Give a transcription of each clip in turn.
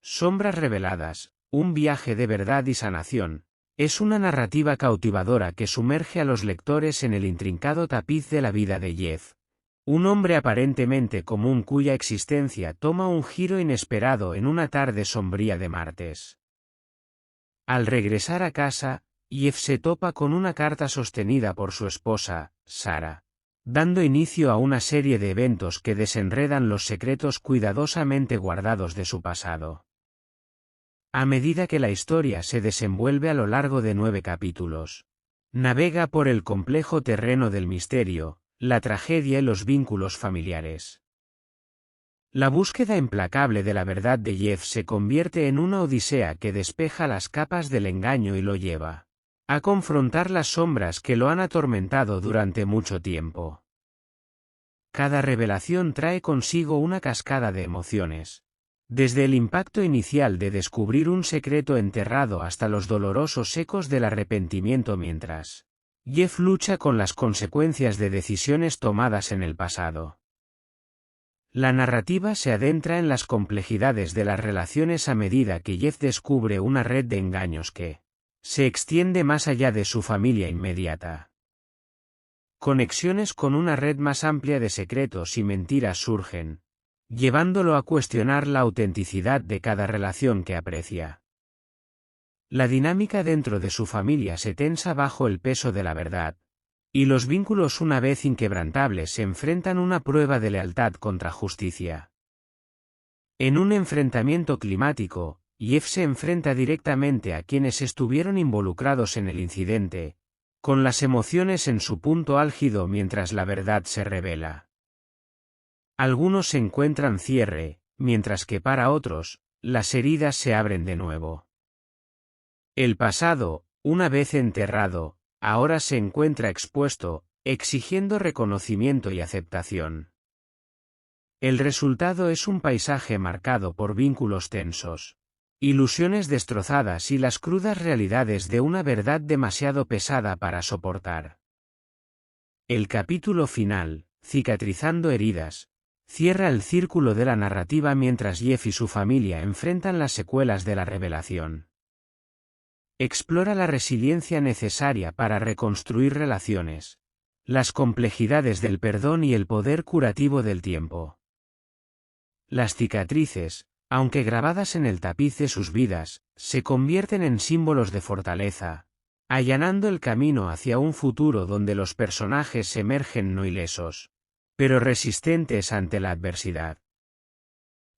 Sombras reveladas, un viaje de verdad y sanación, es una narrativa cautivadora que sumerge a los lectores en el intrincado tapiz de la vida de Jeff, un hombre aparentemente común cuya existencia toma un giro inesperado en una tarde sombría de martes. Al regresar a casa, Jeff se topa con una carta sostenida por su esposa, Sarah, dando inicio a una serie de eventos que desenredan los secretos cuidadosamente guardados de su pasado. A medida que la historia se desenvuelve a lo largo de 9 capítulos, navega por el complejo terreno del misterio, la tragedia y los vínculos familiares. La búsqueda implacable de la verdad de Jeff se convierte en una odisea que despeja las capas del engaño y lo lleva a confrontar las sombras que lo han atormentado durante mucho tiempo. Cada revelación trae consigo una cascada de emociones, desde el impacto inicial de descubrir un secreto enterrado hasta los dolorosos ecos del arrepentimiento mientras Jeff lucha con las consecuencias de decisiones tomadas en el pasado. La narrativa se adentra en las complejidades de las relaciones a medida que Jeff descubre una red de engaños que se extiende más allá de su familia inmediata. Conexiones con una red más amplia de secretos y mentiras surgen, llevándolo a cuestionar la autenticidad de cada relación que aprecia. La dinámica dentro de su familia se tensa bajo el peso de la verdad, y los vínculos una vez inquebrantables se enfrentan a una prueba de lealtad contra justicia. En un enfrentamiento climático, Jeff se enfrenta directamente a quienes estuvieron involucrados en el incidente, con las emociones en su punto álgido mientras la verdad se revela. Algunos encuentran cierre, mientras que para otros, las heridas se abren de nuevo. El pasado, una vez enterrado, ahora se encuentra expuesto, exigiendo reconocimiento y aceptación. El resultado es un paisaje marcado por vínculos tensos, ilusiones destrozadas y las crudas realidades de una verdad demasiado pesada para soportar. El capítulo final, Cicatrizando heridas, cierra el círculo de la narrativa mientras Jeff y su familia enfrentan las secuelas de la revelación. Explora la resiliencia necesaria para reconstruir relaciones, las complejidades del perdón y el poder curativo del tiempo. Las cicatrices, aunque grabadas en el tapiz de sus vidas, se convierten en símbolos de fortaleza, allanando el camino hacia un futuro donde los personajes emergen no ilesos, pero resistentes ante la adversidad.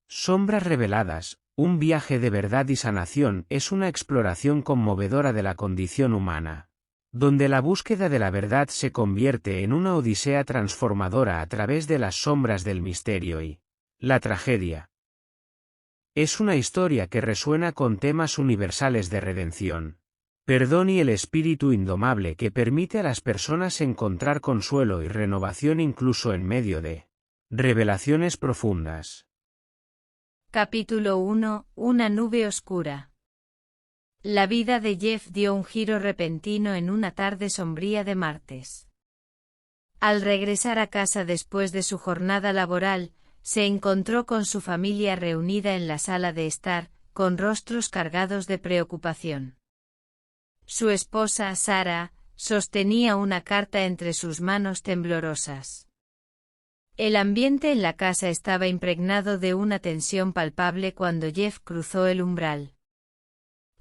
Sombras reveladas, un viaje de verdad y sanación es una exploración conmovedora de la condición humana, donde la búsqueda de la verdad se convierte en una odisea transformadora a través de las sombras del misterio y la tragedia. Es una historia que resuena con temas universales de redención, perdón y el espíritu indomable que permite a las personas encontrar consuelo y renovación incluso en medio de revelaciones profundas. Capítulo 1. Una nube oscura. La vida de Jeff dio un giro repentino en una tarde sombría de martes. Al regresar a casa después de su jornada laboral, se encontró con su familia reunida en la sala de estar, con rostros cargados de preocupación. Su esposa, Sarah, sostenía una carta entre sus manos temblorosas. El ambiente en la casa estaba impregnado de una tensión palpable cuando Jeff cruzó el umbral.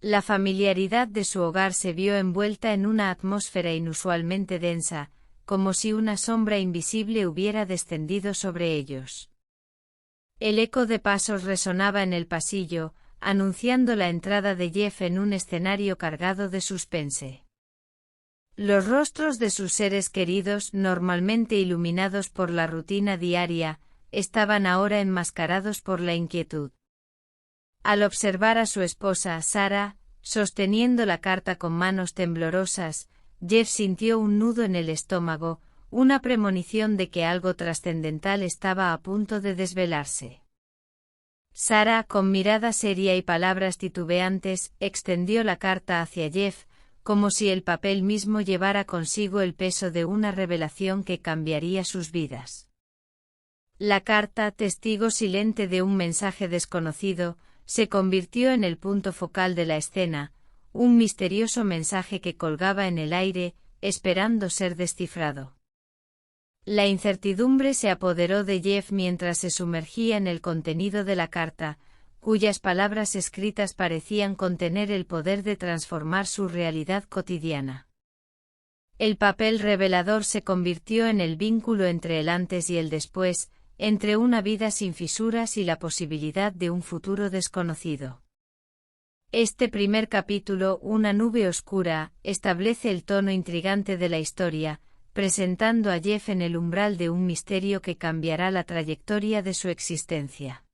La familiaridad de su hogar se vio envuelta en una atmósfera inusualmente densa, como si una sombra invisible hubiera descendido sobre ellos. El eco de pasos resonaba en el pasillo, anunciando la entrada de Jeff en un escenario cargado de suspense. Los rostros de sus seres queridos, normalmente iluminados por la rutina diaria, estaban ahora enmascarados por la inquietud. Al observar a su esposa, Sarah, sosteniendo la carta con manos temblorosas, Jeff sintió un nudo en el estómago, una premonición de que algo trascendental estaba a punto de desvelarse. Sarah, con mirada seria y palabras titubeantes, extendió la carta hacia Jeff, como si el papel mismo llevara consigo el peso de una revelación que cambiaría sus vidas. La carta, testigo silente de un mensaje desconocido, se convirtió en el punto focal de la escena, un misterioso mensaje que colgaba en el aire, esperando ser descifrado. La incertidumbre se apoderó de Jeff mientras se sumergía en el contenido de la carta, cuyas palabras escritas parecían contener el poder de transformar su realidad cotidiana. El papel revelador se convirtió en el vínculo entre el antes y el después, entre una vida sin fisuras y la posibilidad de un futuro desconocido. Este primer capítulo, Una nube oscura, establece el tono intrigante de la historia, presentando a Jeff en el umbral de un misterio que cambiará la trayectoria de su existencia.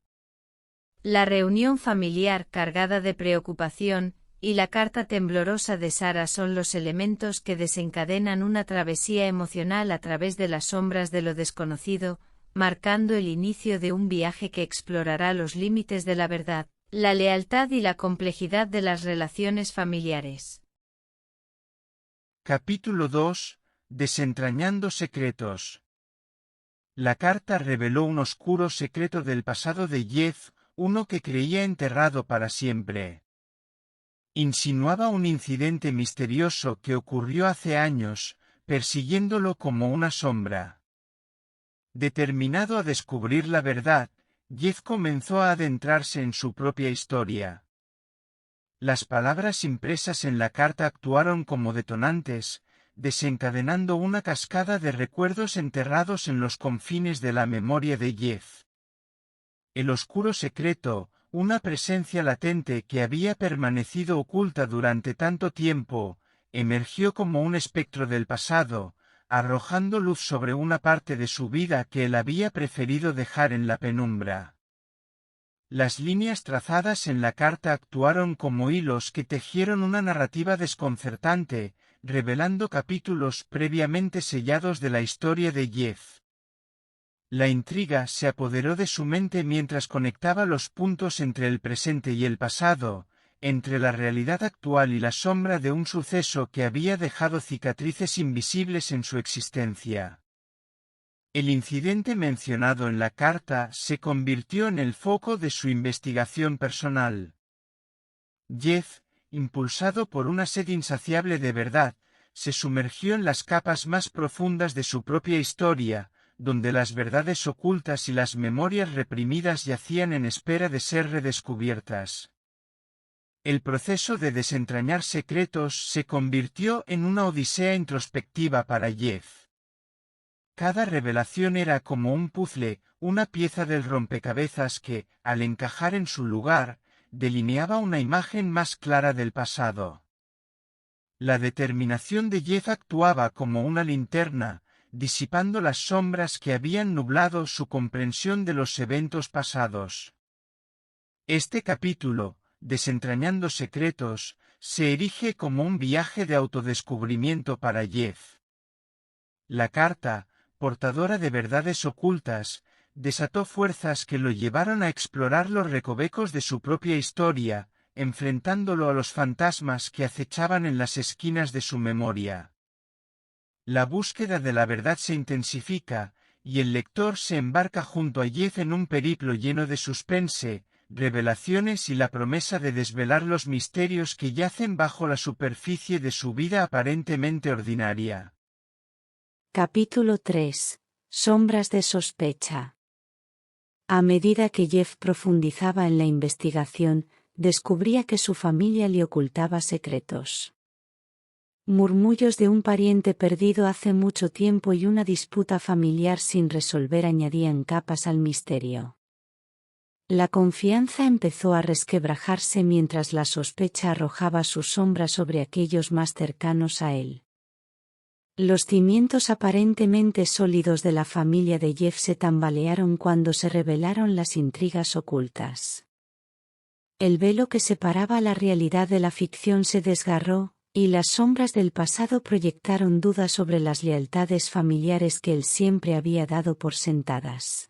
La reunión familiar cargada de preocupación, y la carta temblorosa de Sarah son los elementos que desencadenan una travesía emocional a través de las sombras de lo desconocido, marcando el inicio de un viaje que explorará los límites de la verdad, la lealtad y la complejidad de las relaciones familiares. Capítulo 2. Desentrañando secretos. La carta reveló un oscuro secreto del pasado de Jeff, uno que creía enterrado para siempre. Insinuaba un incidente misterioso que ocurrió hace años, persiguiéndolo como una sombra. Determinado a descubrir la verdad, Jeff comenzó a adentrarse en su propia historia. Las palabras impresas en la carta actuaron como detonantes, desencadenando una cascada de recuerdos enterrados en los confines de la memoria de Jeff. El oscuro secreto, una presencia latente que había permanecido oculta durante tanto tiempo, emergió como un espectro del pasado, arrojando luz sobre una parte de su vida que él había preferido dejar en la penumbra. Las líneas trazadas en la carta actuaron como hilos que tejieron una narrativa desconcertante, revelando capítulos previamente sellados de la historia de Jeff. La intriga se apoderó de su mente mientras conectaba los puntos entre el presente y el pasado, entre la realidad actual y la sombra de un suceso que había dejado cicatrices invisibles en su existencia. El incidente mencionado en la carta se convirtió en el foco de su investigación personal. Jeff, impulsado por una sed insaciable de verdad, se sumergió en las capas más profundas de su propia historia, donde las verdades ocultas y las memorias reprimidas yacían en espera de ser redescubiertas. El proceso de desentrañar secretos se convirtió en una odisea introspectiva para Jeff. Cada revelación era como un puzzle, una pieza del rompecabezas que, al encajar en su lugar, delineaba una imagen más clara del pasado. La determinación de Jeff actuaba como una linterna, disipando las sombras que habían nublado su comprensión de los eventos pasados. Este capítulo, Desentrañando secretos, se erige como un viaje de autodescubrimiento para Jeff. La carta, portadora de verdades ocultas, desató fuerzas que lo llevaron a explorar los recovecos de su propia historia, enfrentándolo a los fantasmas que acechaban en las esquinas de su memoria. La búsqueda de la verdad se intensifica, y el lector se embarca junto a Jeff en un periplo lleno de suspense, revelaciones y la promesa de desvelar los misterios que yacen bajo la superficie de su vida aparentemente ordinaria. Capítulo 3. Sombras de sospecha. A medida que Jeff profundizaba en la investigación, descubría que su familia le ocultaba secretos. Murmullos de un pariente perdido hace mucho tiempo y una disputa familiar sin resolver añadían capas al misterio. La confianza empezó a resquebrajarse mientras la sospecha arrojaba su sombra sobre aquellos más cercanos a él. Los cimientos aparentemente sólidos de la familia de Jeff se tambalearon cuando se revelaron las intrigas ocultas. El velo que separaba la realidad de la ficción se desgarró, y las sombras del pasado proyectaron dudas sobre las lealtades familiares que él siempre había dado por sentadas.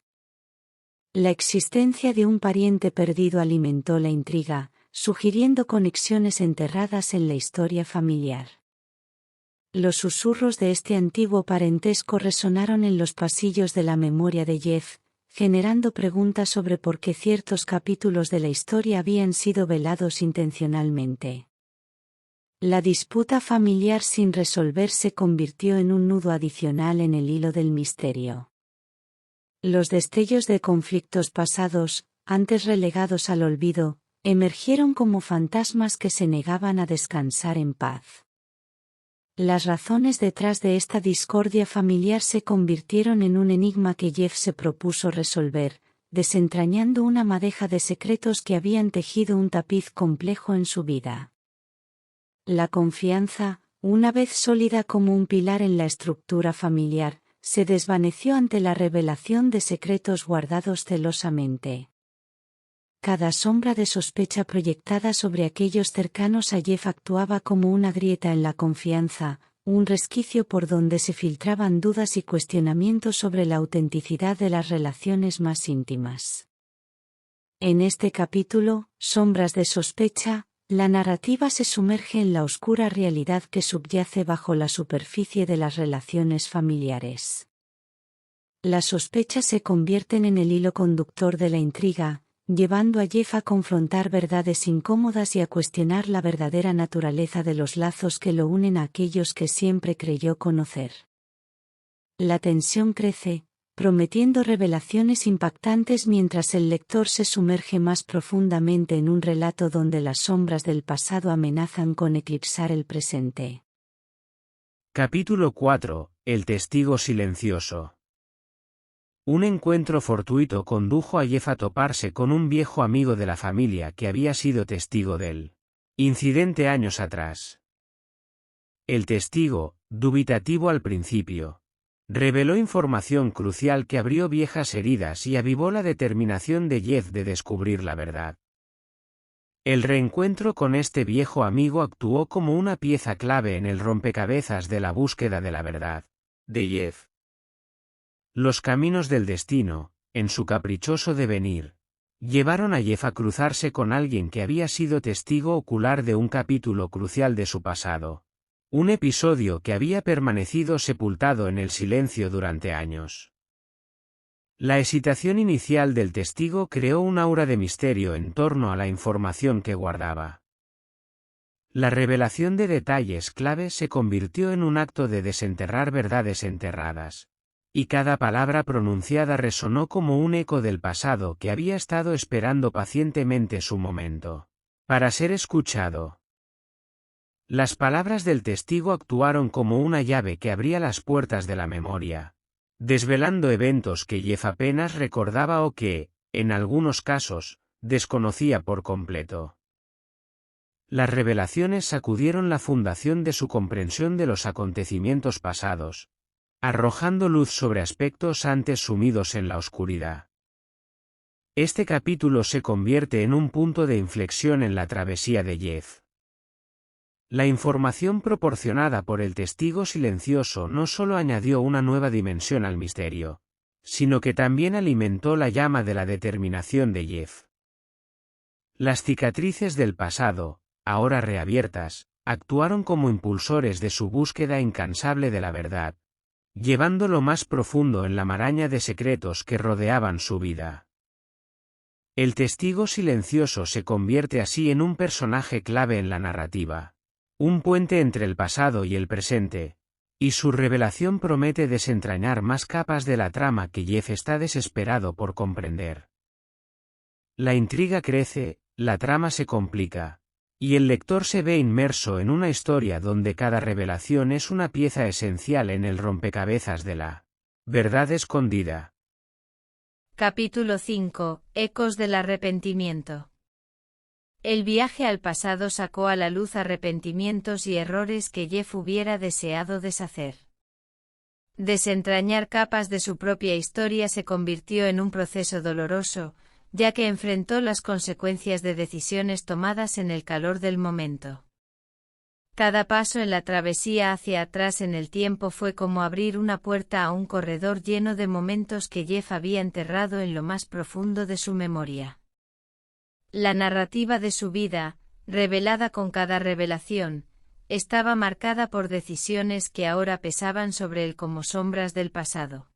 La existencia de un pariente perdido alimentó la intriga, sugiriendo conexiones enterradas en la historia familiar. Los susurros de este antiguo parentesco resonaron en los pasillos de la memoria de Jeff, generando preguntas sobre por qué ciertos capítulos de la historia habían sido velados intencionalmente. La disputa familiar sin resolver se convirtió en un nudo adicional en el hilo del misterio. Los destellos de conflictos pasados, antes relegados al olvido, emergieron como fantasmas que se negaban a descansar en paz. Las razones detrás de esta discordia familiar se convirtieron en un enigma que Jeff se propuso resolver, desentrañando una madeja de secretos que habían tejido un tapiz complejo en su vida. La confianza, una vez sólida como un pilar en la estructura familiar, se desvaneció ante la revelación de secretos guardados celosamente. Cada sombra de sospecha proyectada sobre aquellos cercanos a Jeff actuaba como una grieta en la confianza, un resquicio por donde se filtraban dudas y cuestionamientos sobre la autenticidad de las relaciones más íntimas. En este capítulo, Sombras de sospecha, la narrativa se sumerge en la oscura realidad que subyace bajo la superficie de las relaciones familiares. Las sospechas se convierten en el hilo conductor de la intriga, llevando a Jeff a confrontar verdades incómodas y a cuestionar la verdadera naturaleza de los lazos que lo unen a aquellos que siempre creyó conocer. La tensión crece, prometiendo revelaciones impactantes mientras el lector se sumerge más profundamente en un relato donde las sombras del pasado amenazan con eclipsar el presente. Capítulo 4. El testigo silencioso. Un encuentro fortuito condujo a Jeff a toparse con un viejo amigo de la familia que había sido testigo del incidente años atrás. El testigo, dubitativo al principio, reveló información crucial que abrió viejas heridas y avivó la determinación de Jeff de descubrir la verdad. El reencuentro con este viejo amigo actuó como una pieza clave en el rompecabezas de la búsqueda de la verdad de Jeff. Los caminos del destino, en su caprichoso devenir, llevaron a Jeff a cruzarse con alguien que había sido testigo ocular de un capítulo crucial de su pasado, un episodio que había permanecido sepultado en el silencio durante años. La hesitación inicial del testigo creó un aura de misterio en torno a la información que guardaba. La revelación de detalles clave se convirtió en un acto de desenterrar verdades enterradas. Y cada palabra pronunciada resonó como un eco del pasado que había estado esperando pacientemente su momento para ser escuchado. Las palabras del testigo actuaron como una llave que abría las puertas de la memoria, desvelando eventos que Jeff apenas recordaba o que, en algunos casos, desconocía por completo. Las revelaciones sacudieron la fundación de su comprensión de los acontecimientos pasados, arrojando luz sobre aspectos antes sumidos en la oscuridad. Este capítulo se convierte en un punto de inflexión en la travesía de Jeff. La información proporcionada por el testigo silencioso no solo añadió una nueva dimensión al misterio, sino que también alimentó la llama de la determinación de Jeff. Las cicatrices del pasado, ahora reabiertas, actuaron como impulsores de su búsqueda incansable de la verdad, llevando lo más profundo en la maraña de secretos que rodeaban su vida. El testigo silencioso se convierte así en un personaje clave en la narrativa, un puente entre el pasado y el presente, y su revelación promete desentrañar más capas de la trama que Jeff está desesperado por comprender. La intriga crece, la trama se complica, y el lector se ve inmerso en una historia donde cada revelación es una pieza esencial en el rompecabezas de la verdad escondida. Capítulo 5. Ecos del arrepentimiento. El viaje al pasado sacó a la luz arrepentimientos y errores que Jeff hubiera deseado deshacer. Desentrañar capas de su propia historia se convirtió en un proceso doloroso, ya que enfrentó las consecuencias de decisiones tomadas en el calor del momento. Cada paso en la travesía hacia atrás en el tiempo fue como abrir una puerta a un corredor lleno de momentos que Jeff había enterrado en lo más profundo de su memoria. La narrativa de su vida, revelada con cada revelación, estaba marcada por decisiones que ahora pesaban sobre él como sombras del pasado.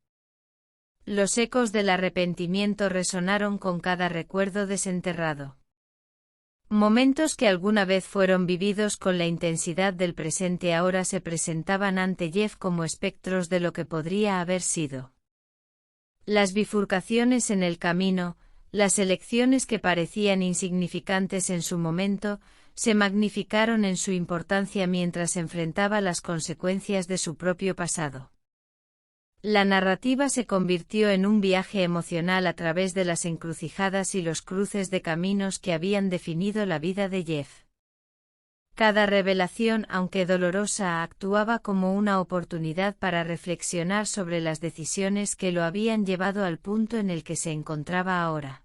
Los ecos del arrepentimiento resonaron con cada recuerdo desenterrado. Momentos que alguna vez fueron vividos con la intensidad del presente ahora se presentaban ante Jeff como espectros de lo que podría haber sido. Las bifurcaciones en el camino, las elecciones que parecían insignificantes en su momento, se magnificaron en su importancia mientras enfrentaba las consecuencias de su propio pasado. La narrativa se convirtió en un viaje emocional a través de las encrucijadas y los cruces de caminos que habían definido la vida de Jeff. Cada revelación, aunque dolorosa, actuaba como una oportunidad para reflexionar sobre las decisiones que lo habían llevado al punto en el que se encontraba ahora.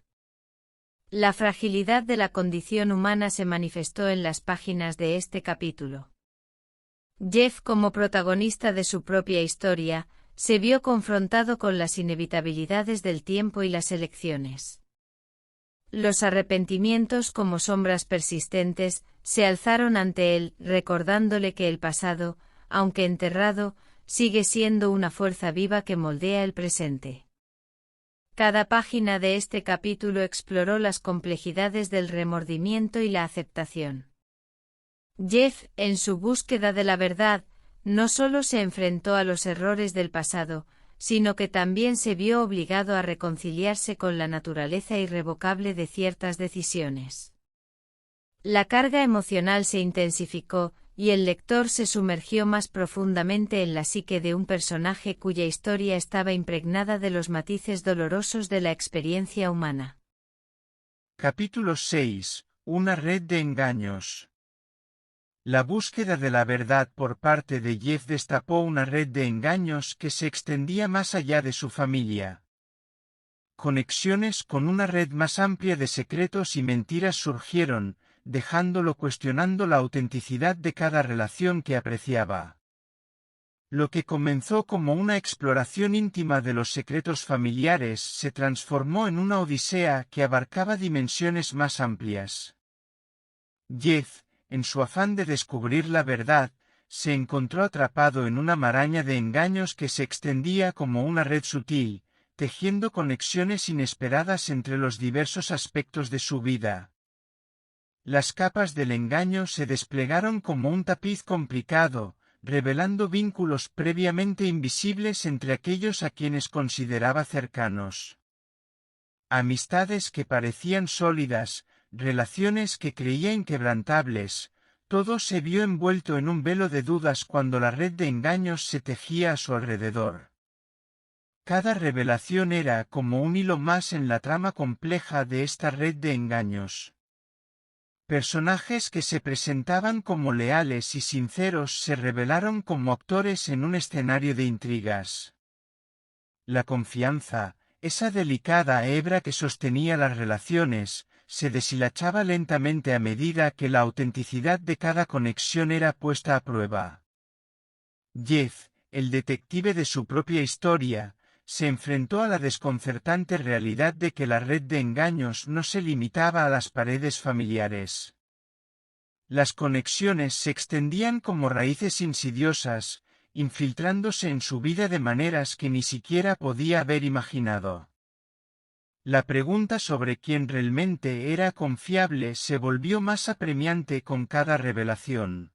La fragilidad de la condición humana se manifestó en las páginas de este capítulo. Jeff, como protagonista de su propia historia, se vio confrontado con las inevitabilidades del tiempo y las elecciones. Los arrepentimientos, como sombras persistentes, se alzaron ante él, recordándole que el pasado, aunque enterrado, sigue siendo una fuerza viva que moldea el presente. Cada página de este capítulo exploró las complejidades del remordimiento y la aceptación. Jeff, en su búsqueda de la verdad, no solo se enfrentó a los errores del pasado, sino que también se vio obligado a reconciliarse con la naturaleza irrevocable de ciertas decisiones. La carga emocional se intensificó, y el lector se sumergió más profundamente en la psique de un personaje cuya historia estaba impregnada de los matices dolorosos de la experiencia humana. Capítulo 6. Una red de engaños. La búsqueda de la verdad por parte de Jeff destapó una red de engaños que se extendía más allá de su familia. Conexiones con una red más amplia de secretos y mentiras surgieron, dejándolo cuestionando la autenticidad de cada relación que apreciaba. Lo que comenzó como una exploración íntima de los secretos familiares se transformó en una odisea que abarcaba dimensiones más amplias. Jeff, en su afán de descubrir la verdad, se encontró atrapado en una maraña de engaños que se extendía como una red sutil, tejiendo conexiones inesperadas entre los diversos aspectos de su vida. Las capas del engaño se desplegaron como un tapiz complicado, revelando vínculos previamente invisibles entre aquellos a quienes consideraba cercanos. Amistades que parecían sólidas, relaciones que creía inquebrantables, todo se vio envuelto en un velo de dudas cuando la red de engaños se tejía a su alrededor. Cada revelación era como un hilo más en la trama compleja de esta red de engaños. Personajes que se presentaban como leales y sinceros se revelaron como actores en un escenario de intrigas. La confianza, esa delicada hebra que sostenía las relaciones, se deshilachaba lentamente a medida que la autenticidad de cada conexión era puesta a prueba. Jeff, el detective de su propia historia, se enfrentó a la desconcertante realidad de que la red de engaños no se limitaba a las paredes familiares. Las conexiones se extendían como raíces insidiosas, infiltrándose en su vida de maneras que ni siquiera podía haber imaginado. La pregunta sobre quién realmente era confiable se volvió más apremiante con cada revelación.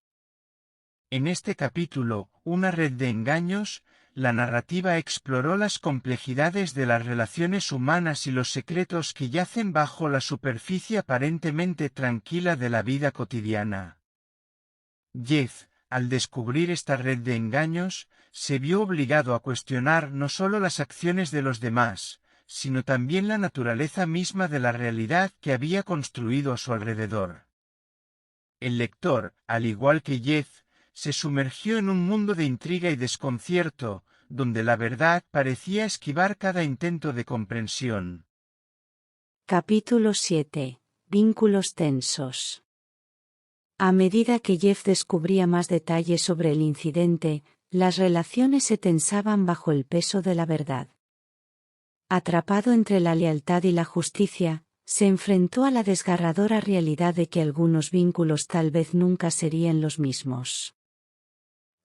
En este capítulo, Una red de engaños, la narrativa exploró las complejidades de las relaciones humanas y los secretos que yacen bajo la superficie aparentemente tranquila de la vida cotidiana. Jeff, al descubrir esta red de engaños, se vio obligado a cuestionar no solo las acciones de los demás, sino también la naturaleza misma de la realidad que había construido a su alrededor. El lector, al igual que Jeff, se sumergió en un mundo de intriga y desconcierto, donde la verdad parecía esquivar cada intento de comprensión. Capítulo 7. Vínculos tensos. A medida que Jeff descubría más detalles sobre el incidente, las relaciones se tensaban bajo el peso de la verdad. Atrapado entre la lealtad y la justicia, se enfrentó a la desgarradora realidad de que algunos vínculos tal vez nunca serían los mismos.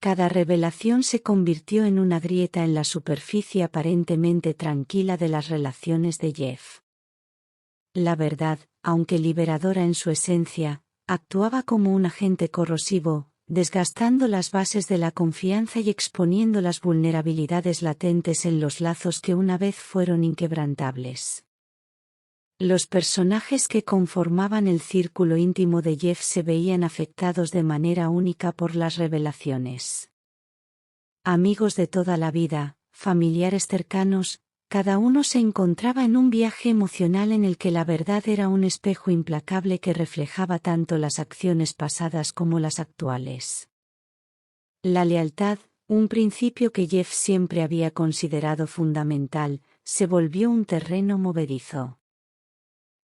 Cada revelación se convirtió en una grieta en la superficie aparentemente tranquila de las relaciones de Jeff. La verdad, aunque liberadora en su esencia, actuaba como un agente corrosivo, desgastando las bases de la confianza y exponiendo las vulnerabilidades latentes en los lazos que una vez fueron inquebrantables. Los personajes que conformaban el círculo íntimo de Jeff se veían afectados de manera única por las revelaciones. Amigos de toda la vida, familiares cercanos, cada uno se encontraba en un viaje emocional en el que la verdad era un espejo implacable que reflejaba tanto las acciones pasadas como las actuales. La lealtad, un principio que Jeff siempre había considerado fundamental, se volvió un terreno movedizo.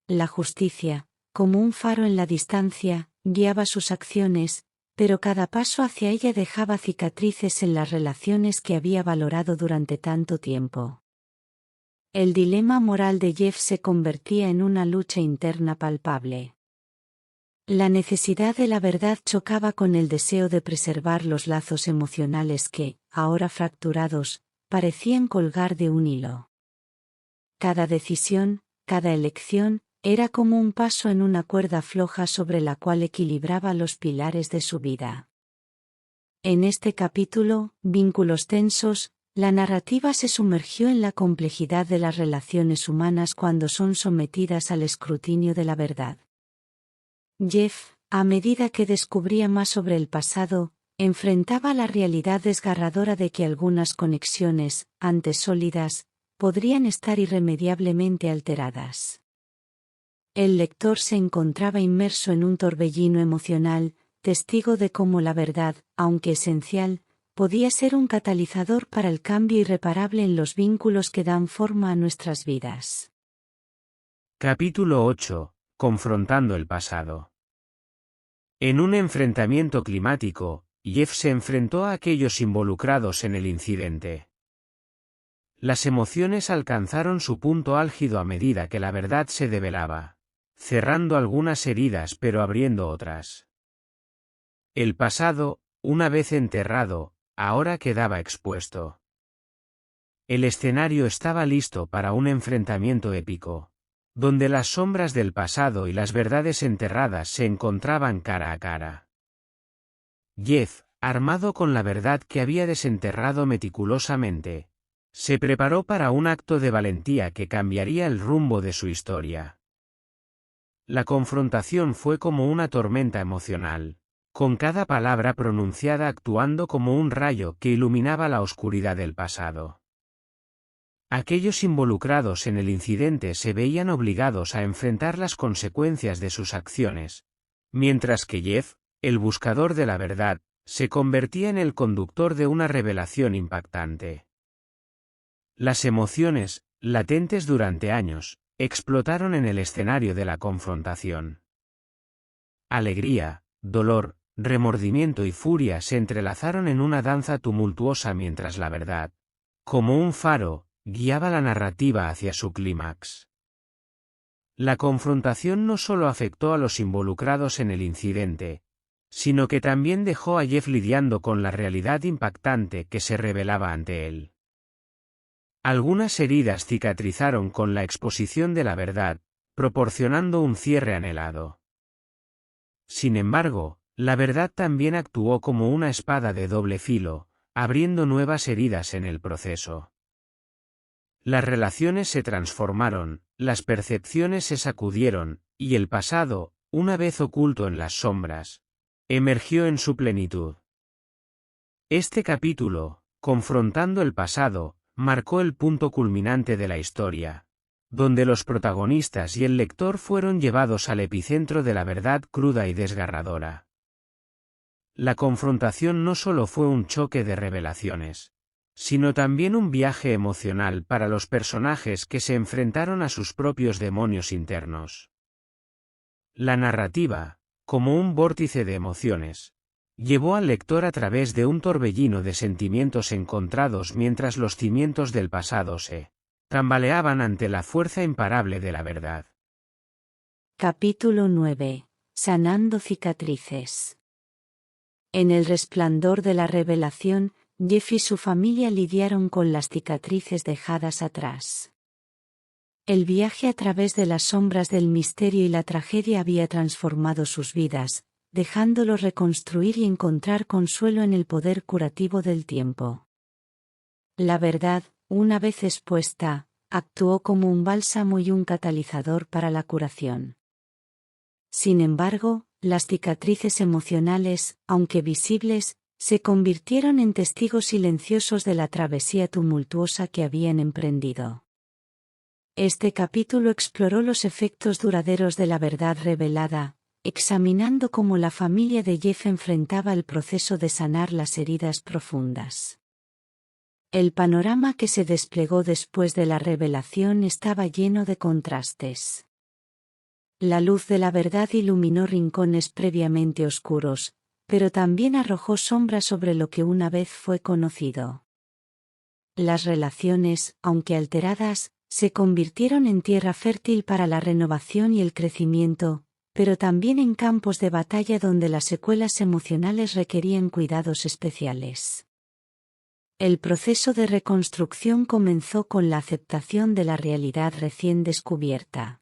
La justicia, como un faro en la distancia, guiaba sus acciones, pero cada paso hacia ella dejaba cicatrices en las relaciones que había valorado durante tanto tiempo. El dilema moral de Jeff se convertía en una lucha interna palpable. La necesidad de la verdad chocaba con el deseo de preservar los lazos emocionales que, ahora fracturados, parecían colgar de un hilo. Cada decisión, cada elección, era como un paso en una cuerda floja sobre la cual equilibraba los pilares de su vida. En este capítulo, Vínculos tensos, la narrativa se sumergió en la complejidad de las relaciones humanas cuando son sometidas al escrutinio de la verdad. Jeff, a medida que descubría más sobre el pasado, enfrentaba la realidad desgarradora de que algunas conexiones, antes sólidas, podrían estar irremediablemente alteradas. El lector se encontraba inmerso en un torbellino emocional, testigo de cómo la verdad, aunque esencial, podía ser un catalizador para el cambio irreparable en los vínculos que dan forma a nuestras vidas. Capítulo 8. Confrontando el pasado. En un enfrentamiento climático, Jeff se enfrentó a aquellos involucrados en el incidente. Las emociones alcanzaron su punto álgido a medida que la verdad se develaba, cerrando algunas heridas pero abriendo otras. El pasado, una vez enterrado, ahora quedaba expuesto. El escenario estaba listo para un enfrentamiento épico, donde las sombras del pasado y las verdades enterradas se encontraban cara a cara. Jeff, armado con la verdad que había desenterrado meticulosamente, se preparó para un acto de valentía que cambiaría el rumbo de su historia. La confrontación fue como una tormenta emocional, con cada palabra pronunciada actuando como un rayo que iluminaba la oscuridad del pasado. Aquellos involucrados en el incidente se veían obligados a enfrentar las consecuencias de sus acciones, mientras que Jeff, el buscador de la verdad, se convertía en el conductor de una revelación impactante. Las emociones, latentes durante años, explotaron en el escenario de la confrontación. Alegría, dolor, remordimiento y furia se entrelazaron en una danza tumultuosa mientras la verdad, como un faro, guiaba la narrativa hacia su clímax. La confrontación no solo afectó a los involucrados en el incidente, sino que también dejó a Jeff lidiando con la realidad impactante que se revelaba ante él. Algunas heridas cicatrizaron con la exposición de la verdad, proporcionando un cierre anhelado. Sin embargo, la verdad también actuó como una espada de doble filo, abriendo nuevas heridas en el proceso. Las relaciones se transformaron, las percepciones se sacudieron, y el pasado, una vez oculto en las sombras, emergió en su plenitud. Este capítulo, confrontando el pasado, marcó el punto culminante de la historia, donde los protagonistas y el lector fueron llevados al epicentro de la verdad cruda y desgarradora. La confrontación no solo fue un choque de revelaciones, sino también un viaje emocional para los personajes que se enfrentaron a sus propios demonios internos. La narrativa, como un vórtice de emociones, llevó al lector a través de un torbellino de sentimientos encontrados mientras los cimientos del pasado se tambaleaban ante la fuerza imparable de la verdad. Capítulo 9. Sanando cicatrices. En el resplandor de la revelación, Jeff y su familia lidiaron con las cicatrices dejadas atrás. El viaje a través de las sombras del misterio y la tragedia había transformado sus vidas, dejándolos reconstruir y encontrar consuelo en el poder curativo del tiempo. La verdad, una vez expuesta, actuó como un bálsamo y un catalizador para la curación. Sin embargo, las cicatrices emocionales, aunque visibles, se convirtieron en testigos silenciosos de la travesía tumultuosa que habían emprendido. Este capítulo exploró los efectos duraderos de la verdad revelada, examinando cómo la familia de Jeff enfrentaba el proceso de sanar las heridas profundas. El panorama que se desplegó después de la revelación estaba lleno de contrastes. La luz de la verdad iluminó rincones previamente oscuros, pero también arrojó sombras sobre lo que una vez fue conocido. Las relaciones, aunque alteradas, se convirtieron en tierra fértil para la renovación y el crecimiento, pero también en campos de batalla donde las secuelas emocionales requerían cuidados especiales. El proceso de reconstrucción comenzó con la aceptación de la realidad recién descubierta.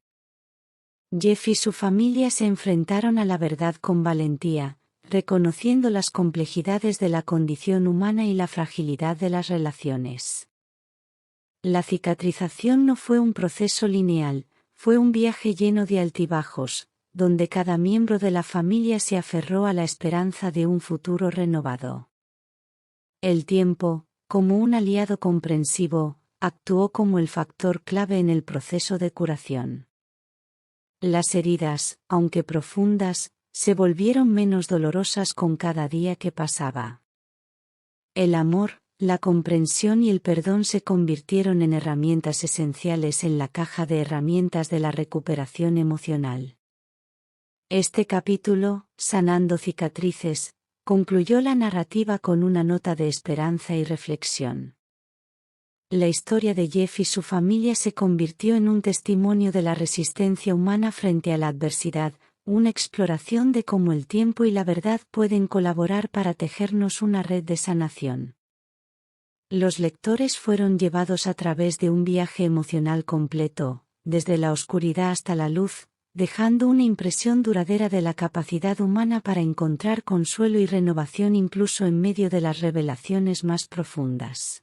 Jeff y su familia se enfrentaron a la verdad con valentía, reconociendo las complejidades de la condición humana y la fragilidad de las relaciones. La cicatrización no fue un proceso lineal, fue un viaje lleno de altibajos, donde cada miembro de la familia se aferró a la esperanza de un futuro renovado. El tiempo, como un aliado comprensivo, actuó como el factor clave en el proceso de curación. Las heridas, aunque profundas, se volvieron menos dolorosas con cada día que pasaba. El amor, la comprensión y el perdón se convirtieron en herramientas esenciales en la caja de herramientas de la recuperación emocional. Este capítulo, Sanando cicatrices, concluyó la narrativa con una nota de esperanza y reflexión. La historia de Jeff y su familia se convirtió en un testimonio de la resistencia humana frente a la adversidad, una exploración de cómo el tiempo y la verdad pueden colaborar para tejernos una red de sanación. Los lectores fueron llevados a través de un viaje emocional completo, desde la oscuridad hasta la luz, dejando una impresión duradera de la capacidad humana para encontrar consuelo y renovación incluso en medio de las revelaciones más profundas.